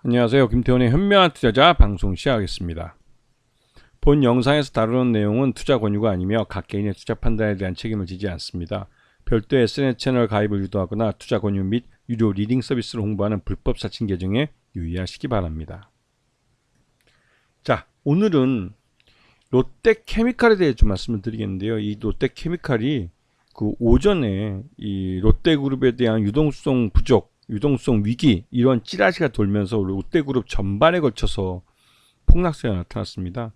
안녕하세요. 김태훈의 현명한 투자자 방송 시작하겠습니다. 본 영상에서 다루는 내용은 투자 권유가 아니며 각 개인의 투자 판단에 대한 책임을 지지 않습니다. 별도의 SNS 채널 가입을 유도하거나 투자 권유 및 유료 리딩 서비스를 홍보하는 불법 사칭 계정에 유의하시기 바랍니다. 자, 오늘은 롯데케미칼에 대해 좀 말씀을 드리겠는데요. 이 롯데케미칼이 그 오전에 이 롯데그룹에 대한 유동성 부족, 유동성 위기 이런 찌라시가 돌면서 롯데그룹 전반에 걸쳐서 폭락세가 나타났습니다.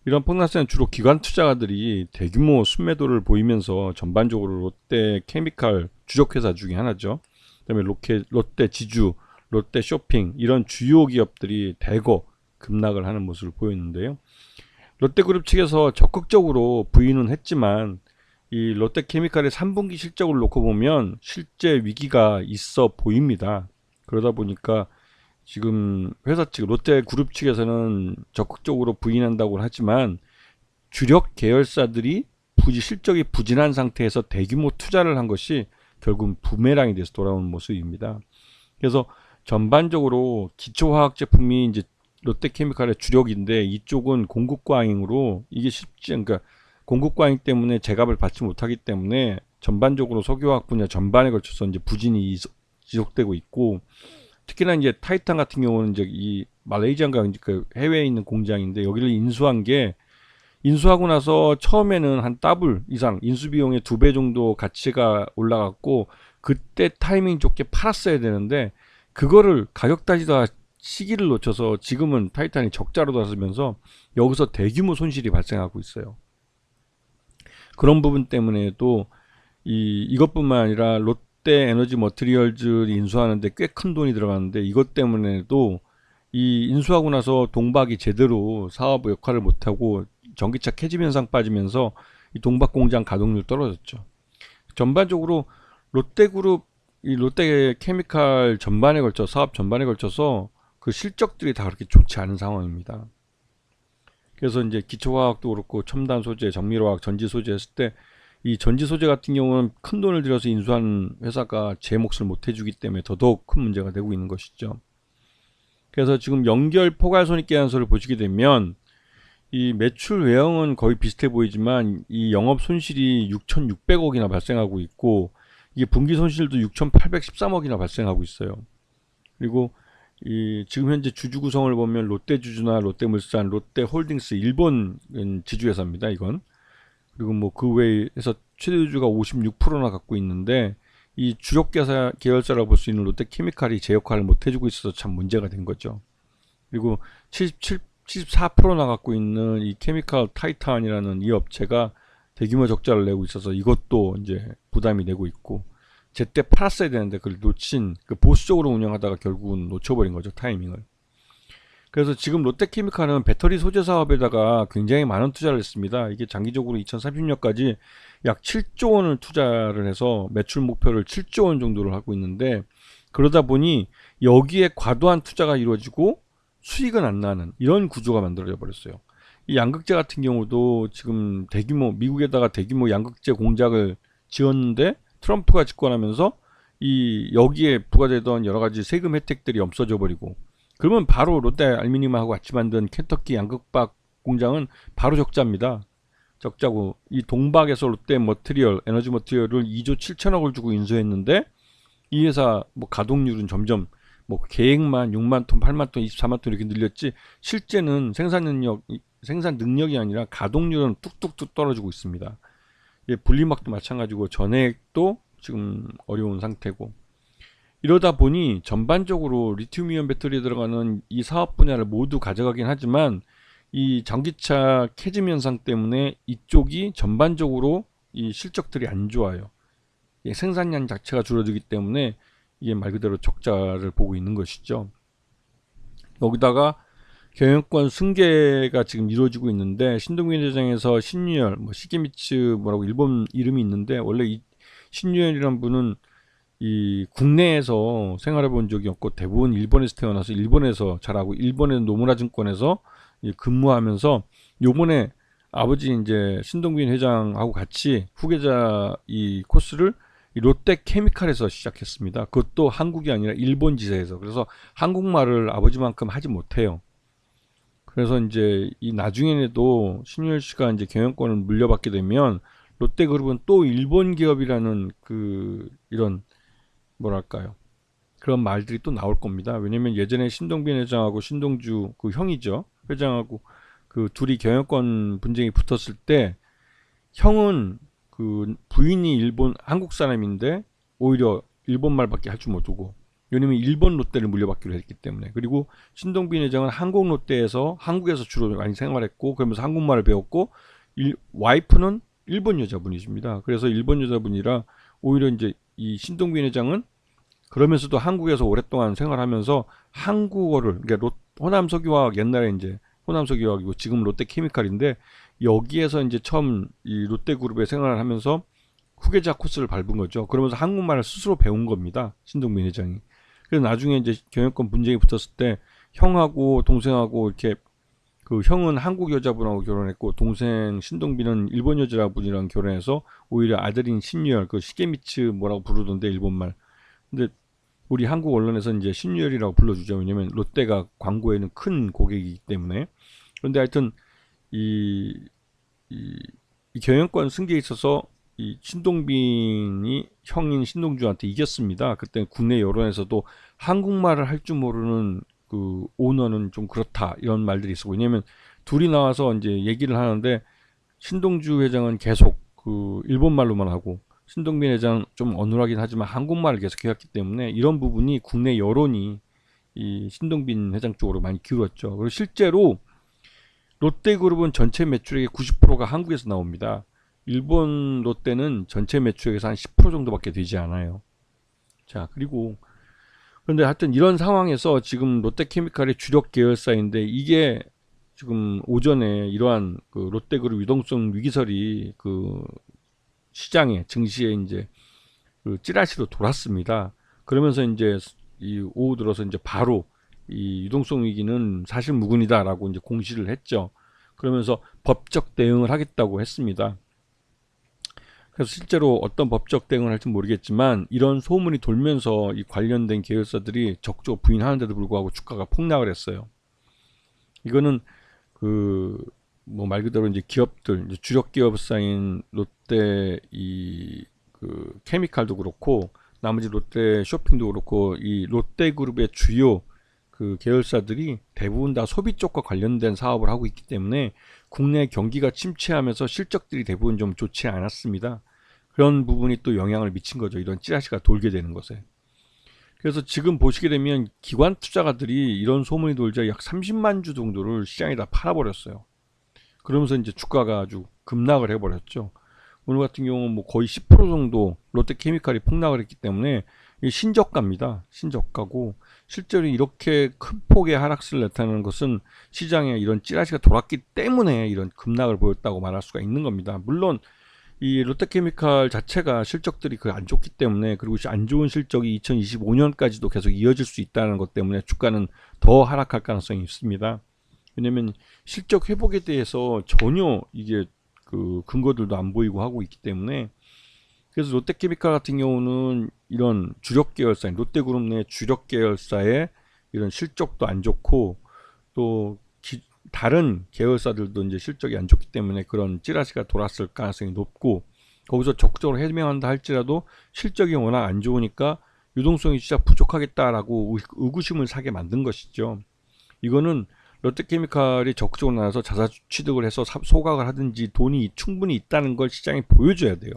이런 폭락세는 주로 기관 투자가들이 대규모 순매도를 보이면서 전반적으로 롯데케미칼 주력회사 중에 하나죠. 그다음에 롯데 지주, 롯데 쇼핑 이런 주요 기업들이 대거 급락을 하는 모습을 보였는데요. 롯데그룹 측에서 적극적으로 부인은 했지만 이 롯데케미칼의 3분기 실적을 놓고 보면 실제 위기가 있어 보입니다. 그러다 보니까 지금 회사 측 롯데그룹 측에서는 적극적으로 부인한다고 하지만 주력 계열사들이 실적이 부진한 상태에서 대규모 투자를 한 것이 결국 부메랑이 돼서 돌아오는 모습입니다. 그래서 전반적으로 기초화학 제품이 이제 롯데케미칼의 주력인데 이쪽은 공급 과잉으로 이게 쉽지 그러니까 공급 과잉 때문에 제값을 받지 못하기 때문에 전반적으로 석유화학 분야 전반에 걸쳐서 이제 부진이 지속되고 있고 특히나 이제 타이탄 같은 경우는 이제 이 말레이시아인가 그 해외에 있는 공장인데 여기를 인수하고 나서 처음에는 한 더블 이상 인수 비용의 2배 정도 가치가 올라갔고 그때 타이밍 좋게 팔았어야 되는데 그거를 가격 따지다가 시기를 놓쳐서 지금은 타이탄이 적자로 나서면서 여기서 대규모 손실이 발생하고 있어요. 그런 부분 때문에도 이것뿐만 아니라 롯데 에너지 머티리얼즈를 인수하는데 꽤 큰 돈이 들어가는데 이것 때문에도 이 인수하고 나서 동박이 제대로 사업 역할을 못하고 전기차 캐즘 현상 빠지면서 이 동박 공장 가동률 떨어졌죠. 전반적으로 롯데그룹 이 롯데케미칼 전반에 걸쳐 사업 전반에 걸쳐서 그 실적들이 다 그렇게 좋지 않은 상황입니다. 그래서 이제 기초화학도 그렇고 첨단 소재, 정밀화학, 전지 소재 했을 때 이 전지 소재 같은 경우는 큰 돈을 들여서 인수한 회사가 제 몫을 못 해주기 때문에 더더욱 큰 문제가 되고 있는 것이죠. 그래서 지금 연결 포괄손익계산서를 보시게 되면 이 매출 외형은 거의 비슷해 보이지만 이 영업 손실이 6,600억이나 발생하고 있고 이게 분기 손실도 6,813억이나 발생하고 있어요. 그리고 지금 현재 주주 구성을 보면 롯데주주나 롯데물산, 롯데홀딩스 일본 지주회사입니다. 이건 그리고 뭐 그 외에서 최대주주가 56%나 갖고 있는데 이 주력 계열사라고 볼 수 있는 롯데케미칼이 제 역할을 못 해주고 있어서 참 문제가 된 거죠. 그리고 74%나 갖고 있는 이 케미칼 타이탄이라는 이 업체가 대규모 적자를 내고 있어서 이것도 이제 부담이 되고 있고 제때 팔았어야 되는데 그걸 놓친 그 보수적으로 운영하다가 결국은 놓쳐버린 거죠 타이밍을. 그래서 지금 롯데케미칼은 배터리 소재 사업에다가 굉장히 많은 투자를 했습니다. 이게 장기적으로 2030년까지 약 7조 원을 투자를 해서 매출 목표를 7조 원 정도를 하고 있는데 그러다 보니 여기에 과도한 투자가 이루어지고 수익은 안 나는 이런 구조가 만들어져 버렸어요. 이 양극재 같은 경우도 지금 미국에다가 대규모 양극재 공장을 지었는데 트럼프가 집권하면서 여기에 부과되던 여러 가지 세금 혜택들이 없어져 버리고 그러면 바로 롯데 알루미늄하고 같이 만든 켄터키 양극박 공장은 바로 적자입니다. 적자고 이 동박에서 롯데 에너지 머티리얼을 2조 7천억을 주고 인수했는데 이 회사 뭐 가동률은 점점 뭐 계획만 6만 톤, 8만 톤, 24만 톤 이렇게 늘렸지 실제는 생산 능력이 아니라 가동률은 뚝뚝뚝 떨어지고 있습니다. 분리막도 마찬가지고 전해액도 지금 어려운 상태고 이러다 보니 전반적으로 리튬이온 배터리에 들어가는 이 사업 분야를 모두 가져가긴 하지만 이 전기차 캐즘 현상 때문에 이쪽이 전반적으로 이 실적들이 안 좋아요. 생산량 자체가 줄어들기 때문에 이게 말 그대로 적자를 보고 있는 것이죠. 여기다가 경영권 승계가 지금 이루어지고 있는데 신동빈 회장에서 신유열, 시게미츠 뭐라고 일본 이름이 있는데 원래 이 신유열이란 분은 이 국내에서 생활해 본 적이 없고 대부분 일본에서 태어나서 일본에서 자라고 일본의 노무라 증권에서 근무하면서 요번에 아버지 이제 신동빈 회장하고 같이 후계자 이 코스를 이 롯데케미칼에서 시작했습니다. 그것도 한국이 아니라 일본 지사에서. 그래서 한국말을 아버지만큼 하지 못해요. 그래서 이제 이 나중에도 신유열 씨가 이제 경영권을 물려받게 되면 롯데그룹은 또 일본 기업이라는 이런 뭐랄까요, 그런 말들이 또 나올 겁니다. 왜냐면 예전에 신동빈 회장하고 신동주 그 형이죠, 회장하고 그 둘이 경영권 분쟁이 붙었을 때 형은 그 부인이 한국 사람인데 오히려 일본 말밖에 할 줄 모르고, 왜냐면 일본 롯데를 물려받기로 했기 때문에. 그리고 신동빈 회장은 한국 롯데에서 한국에서 주로 많이 생활했고 그러면서 한국말을 배웠고, 와이프는 일본 여자분이십니다. 그래서 일본 여자분이라 오히려 이제 이 신동빈 회장은 그러면서도 한국에서 오랫동안 생활하면서 한국어를, 그러니까 호남석유화학, 옛날에 이제 호남석유화학이고 지금 롯데케미칼인데, 여기에서 이제 처음 이 롯데그룹에 생활을 하면서 후계자 코스를 밟은 거죠. 그러면서 한국말을 스스로 배운 겁니다, 신동빈 회장이. 그래서 나중에 이제 경영권 분쟁이 붙었을 때 형하고 동생하고 이렇게, 그 형은 한국 여자분하고 결혼했고 동생 신동빈은 일본 여자분이랑 결혼해서 오히려 아들인 신유열, 그 시게미츠 뭐라고 부르던데 일본말. 근데 우리 한국 언론에서 이제 신유열이라고 불러주죠. 왜냐면 롯데가 광고에는 큰 고객이기 때문에. 그런데 하여튼 이, 이 경영권 승계에 있어서 이 신동빈이 형인 신동주한테 이겼습니다. 그때 국내 여론에서도 한국말을 할 줄 모르는 그 오너는 좀 그렇다, 이런 말들이 있었고. 왜냐면 둘이 나와서 이제 얘기를 하는데 신동주 회장은 계속 그 일본말로만 하고 신동빈 회장은 좀 어눌하긴 하지만 한국말을 계속 해왔기 때문에 이런 부분이 국내 여론이 이 신동빈 회장 쪽으로 많이 기울었죠. 그리고 실제로 롯데그룹은 전체 매출액의 90%가 한국에서 나옵니다. 일본 롯데는 전체 매출액에서 한 10% 정도밖에 되지 않아요. 자, 그리고 그런데 하여튼 이런 상황에서 지금 롯데케미칼의 주력 계열사인데, 이게 지금 오전에 이러한 그 롯데그룹 유동성 위기설이 그 시장에, 증시에 이제 그 찌라시로 돌았습니다. 그러면서 이제 이 오후 들어서 이제 바로 이 유동성 위기는 사실 무근이다라고 이제 공시를 했죠. 그러면서 법적 대응을 하겠다고 했습니다. 그래서 실제로 어떤 법적 대응을 할지 모르겠지만 이런 소문이 돌면서 이 관련된 계열사들이 적극적으로 부인하는데도 불구하고 주가가 폭락을 했어요. 이거는 그 뭐 말 그대로 이제 기업들, 이제 주력 기업사인 롯데 그 케미칼도 그렇고 나머지 롯데 쇼핑도 그렇고 이 롯데그룹의 주요 그 계열사들이 대부분 다 소비 쪽과 관련된 사업을 하고 있기 때문에 국내 경기가 침체하면서 실적들이 대부분 좀 좋지 않았습니다. 그런 부분이 또 영향을 미친 거죠. 이런 찌라시가 돌게 되는 것에. 그래서 지금 보시게 되면 기관 투자가들이 이런 소문이 돌자 약 30만 주 정도를 시장에다 팔아버렸어요. 그러면서 이제 주가가 아주 급락을 해버렸죠. 오늘 같은 경우는 뭐 거의 10% 정도 롯데케미칼이 폭락을 했기 때문에 신저가입니다. 신저가고, 실제로 이렇게 큰 폭의 하락세를 나타내는 것은 시장에 이런 찌라시가 돌았기 때문에 이런 급락을 보였다고 말할 수가 있는 겁니다. 물론 이 롯데케미칼 자체가 실적들이 안 좋기 때문에, 그리고 안 좋은 실적이 2025년까지도 계속 이어질 수 있다는 것 때문에 주가는 더 하락할 가능성이 있습니다. 왜냐면 실적 회복에 대해서 전혀 이게 그 근거들도 안 보이고 하고 있기 때문에. 그래서 롯데케미칼 같은 경우는 이런 주력 계열사인 롯데그룹 내 주력 계열사의 이런 실적도 안 좋고 또 다른 계열사들도 이제 실적이 안 좋기 때문에 그런 찌라시가 돌았을 가능성이 높고, 거기서 적극적으로 해명한다 할지라도 실적이 워낙 안 좋으니까 유동성이 진짜 부족하겠다라고 의구심을 사게 만든 것이죠. 이거는 롯데케미칼이 적극적으로 나와서 자사 취득을 해서 소각을 하든지 돈이 충분히 있다는 걸 시장에 보여줘야 돼요.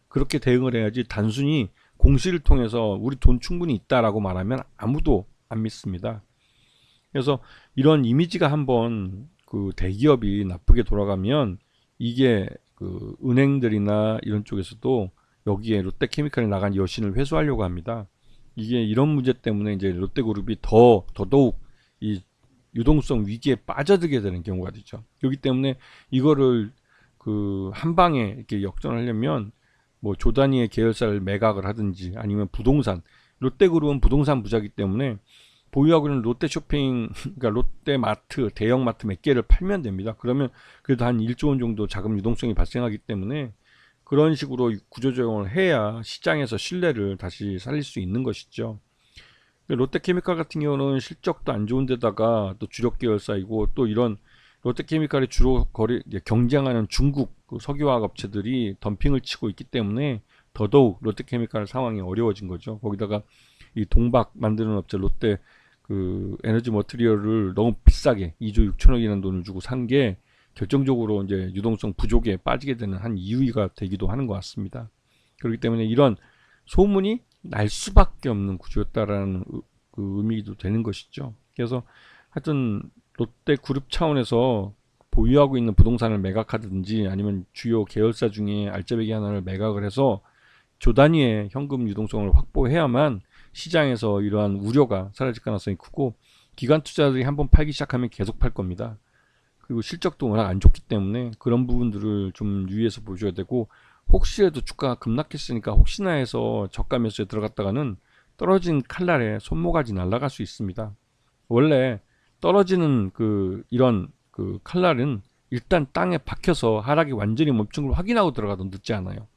그렇게 대응을 해야지 단순히 공시를 통해서 우리 돈 충분히 있다라고 말하면 아무도 안 믿습니다. 그래서 이런 이미지가 한번 그 대기업이 나쁘게 돌아가면 이게 그 은행들이나 이런 쪽에서도 여기에 롯데케미칼에 나간 여신을 회수하려고 합니다. 이게 이런 문제 때문에 이제 롯데그룹이 더더욱 이 유동성 위기에 빠져들게 되는 경우가 되죠. 그렇기 때문에 이거를 그 한 방에 이렇게 역전하려면 뭐 조단위의 계열사를 매각을 하든지 아니면 부동산, 롯데그룹은 부동산 부자기 때문에 보유하고 있는 롯데쇼핑, 그러니까 롯데마트, 대형마트 몇 개를 팔면 됩니다. 그러면 그래도 한 1조 원 정도 자금 유동성이 발생하기 때문에 그런 식으로 구조조정을 해야 시장에서 신뢰를 다시 살릴 수 있는 것이죠. 롯데케미칼 같은 경우는 실적도 안 좋은 데다가 또 주력 계열사이고, 또 이런 롯데케미칼이 주로 경쟁하는 중국 그 석유화학 업체들이 덤핑을 치고 있기 때문에 더더욱 롯데케미칼 상황이 어려워진 거죠. 거기다가 이 동박 만드는 업체 롯데 그 에너지 머티리얼을 너무 비싸게 2조 6천억이라는 돈을 주고 산 게 결정적으로 이제 유동성 부족에 빠지게 되는 한 이유가 되기도 하는 것 같습니다. 그렇기 때문에 이런 소문이 날 수밖에 없는 구조였다라는 그 의미도 되는 것이죠. 그래서 하여튼 롯데 그룹 차원에서 보유하고 있는 부동산을 매각하든지 아니면 주요 계열사 중에 알짜배기 하나를 매각을 해서 조 단위의 현금 유동성을 확보해야만 시장에서 이러한 우려가 사라질 가능성이 크고, 기관 투자들이 한번 팔기 시작하면 계속 팔 겁니다. 그리고 실적도 워낙 안 좋기 때문에 그런 부분들을 좀 유의해서 보셔야 되고, 혹시라도 주가가 급락했으니까 혹시나 해서 저가 매수에 들어갔다가는 떨어진 칼날에 손모가지 날아갈 수 있습니다. 원래 떨어지는 이런 칼날은 일단 땅에 박혀서 하락이 완전히 멈춘 걸 확인하고 들어가도 늦지 않아요.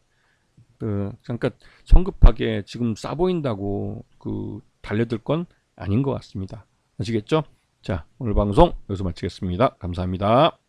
그러니까 성급하게 지금 싸 보인다고 달려들 건 아닌 것 같습니다. 아시겠죠? 자, 오늘 방송 여기서 마치겠습니다. 감사합니다.